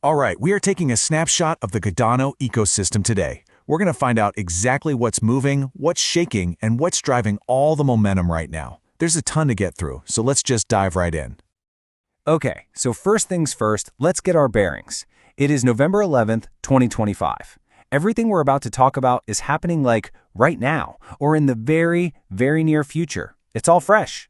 All right, we are taking a snapshot of the Cardano ecosystem today. We're going to find out exactly what's moving, what's shaking, and what's driving all the momentum right now. There's a ton to get through, so let's just dive right in. Okay, so first things first, let's get our bearings. It is November 11th, 2025. Everything we're about to talk about is happening like right now, or in the very, very near future. It's all fresh.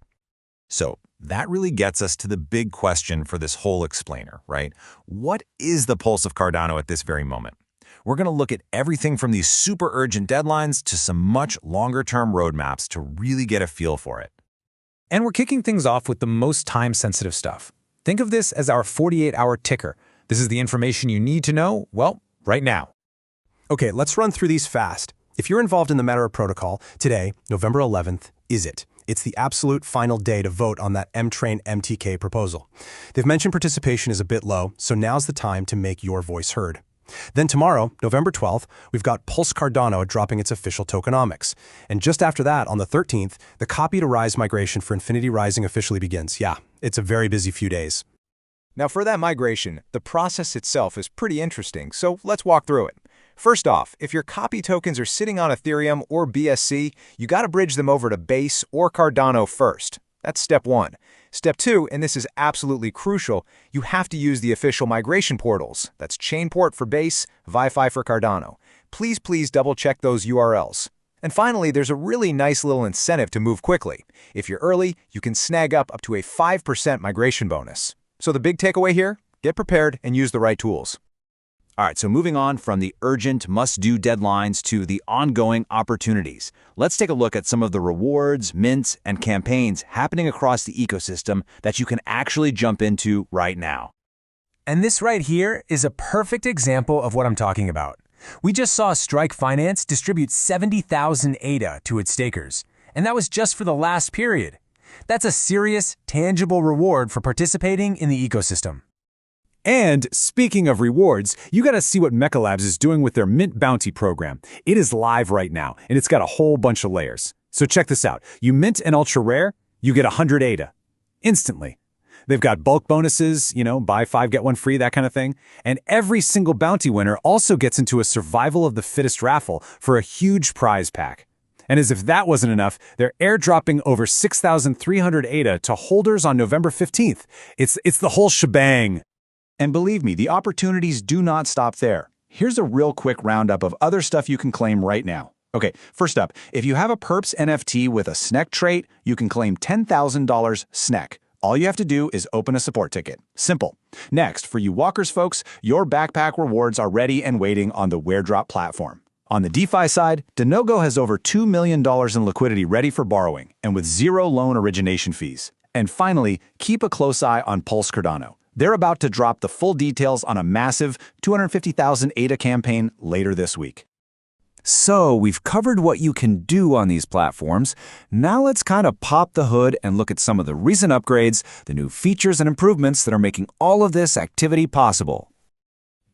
So that really gets us to the big question for this whole explainer, right? What is the pulse of Cardano at this very moment? We're going to look at everything from these super urgent deadlines to some much longer-term roadmaps to really get a feel for it. And we're kicking things off with the most time-sensitive stuff. Think of this as our 48-hour ticker. This is the information you need to know, well, right now. Okay, let's run through these fast. If you're involved in the Matter protocol, today, November 11th, is it? It's the absolute final day to vote on that M-Train MTK proposal. They've mentioned participation is a bit low, so now's the time to make your voice heard. Then tomorrow, November 12th, we've got Pulse Cardano dropping its official tokenomics. And just after that, on the 13th, the COPI to Rise migration for Infinity Rising officially begins. Yeah, it's a very busy few days. Now for that migration, the process itself is pretty interesting, so let's walk through it. First off, if your COPI tokens are sitting on Ethereum or BSC, you got to bridge them over to Base or Cardano first. That's step one. Step two, and this is absolutely crucial, you have to use the official migration portals. That's Chainport for Base, ViFi for Cardano. Please double check those URLs. And finally, there's a really nice little incentive to move quickly. If you're early, you can snag up to a 5% migration bonus. So the big takeaway here, get prepared and use the right tools. All right, so moving on from the urgent must-do deadlines to the ongoing opportunities. Let's take a look at some of the rewards, mints, and campaigns happening across the ecosystem that you can actually jump into right now. And this right here is a perfect example of what I'm talking about. We just saw Strike Finance distribute 70,000 ADA to its stakers, and that was just for the last period. That's a serious, tangible reward for participating in the ecosystem. And speaking of rewards, you got to see what MekkaLabs is doing with their Mint Bounty program. It is live right now, and it's got a whole bunch of layers. So check this out. You mint an ultra rare, you get 100 ADA. Instantly. They've got bulk bonuses, buy 5, get 1 free, that kind of thing. And every single bounty winner also gets into a survival of the fittest raffle for a huge prize pack. And as if that wasn't enough, they're airdropping over 6,300 ADA to holders on November 15th. It's the whole shebang. And believe me, the opportunities do not stop there. Here's a real quick roundup of other stuff you can claim right now. Okay, first up, if you have a Perps NFT with a SNEK trait, you can claim $10,000 SNEK. All you have to do is open a support ticket. Simple. Next, for you walkers folks, your backpack rewards are ready and waiting on the WhereDrop platform. On the DeFi side, Danogo has over $2 million in liquidity ready for borrowing, and with 0 loan origination fees. And finally, keep a close eye on Pulse Cardano. They're about to drop the full details on a massive 250,000 ADA campaign later this week. So we've covered what you can do on these platforms. Now let's kind of pop the hood and look at some of the recent upgrades, the new features and improvements that are making all of this activity possible.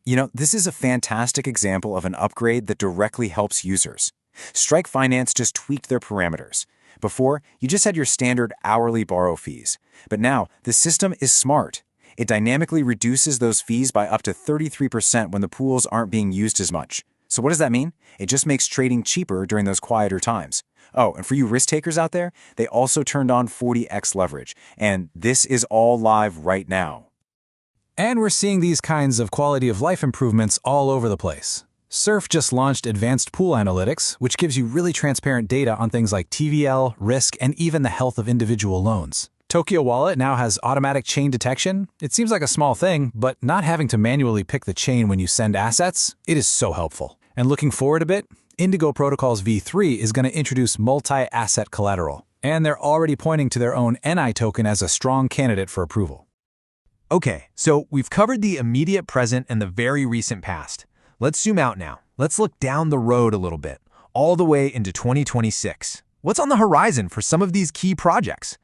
This is a fantastic example of an upgrade that directly helps users. Strike Finance just tweaked their parameters. Before, you just had your standard hourly borrow fees. But now, the system is smart. It dynamically reduces those fees by up to 33% when the pools aren't being used as much. So what does that mean? It just makes trading cheaper during those quieter times. Oh, and for you risk takers out there, they also turned on 40x leverage. And this is all live right now. And we're seeing these kinds of quality of life improvements all over the place. Surf just launched Advanced Pool Analytics, which gives you really transparent data on things like TVL, risk, and even the health of individual loans. Tokyo Wallet now has automatic chain detection. It seems like a small thing, but not having to manually pick the chain when you send assets, it is so helpful. And looking forward a bit, Indigo Protocol's V3 is going to introduce multi-asset collateral, and they're already pointing to their own NI token as a strong candidate for approval. Okay, so we've covered the immediate present and the very recent past. Let's zoom out now. Let's look down the road a little bit, all the way into 2026. What's on the horizon for some of these key projects?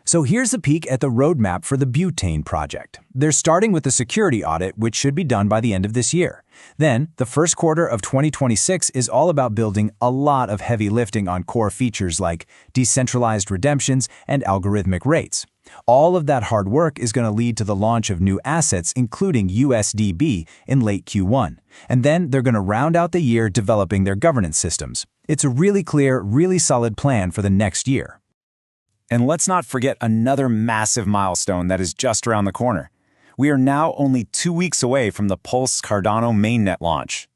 So here's a peek at the roadmap for the Butane project. They're starting with the security audit, which should be done by the end of this year. Then, the first quarter of 2026 is all about building a lot of heavy lifting on core features like decentralized redemptions and algorithmic rates. All of that hard work is going to lead to the launch of new assets, including USDB, in late Q1. And then they're going to round out the year developing their governance systems. It's a really clear, really solid plan for the next year. And let's not forget another massive milestone that is just around the corner. We are now only 2 weeks away from the Pulse Cardano mainnet launch.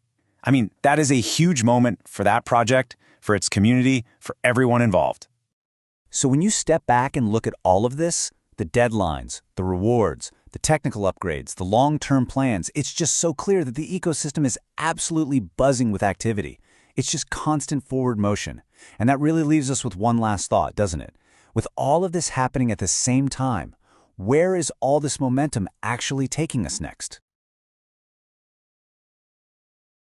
I mean, that is a huge moment for that project, for its community, for everyone involved. So when you step back and look at all of this, the deadlines, the rewards, the technical upgrades, the long-term plans, it's just so clear that the ecosystem is absolutely buzzing with activity. It's just constant forward motion. And that really leaves us with one last thought, doesn't it? With all of this happening at the same time, where is all this momentum actually taking us next?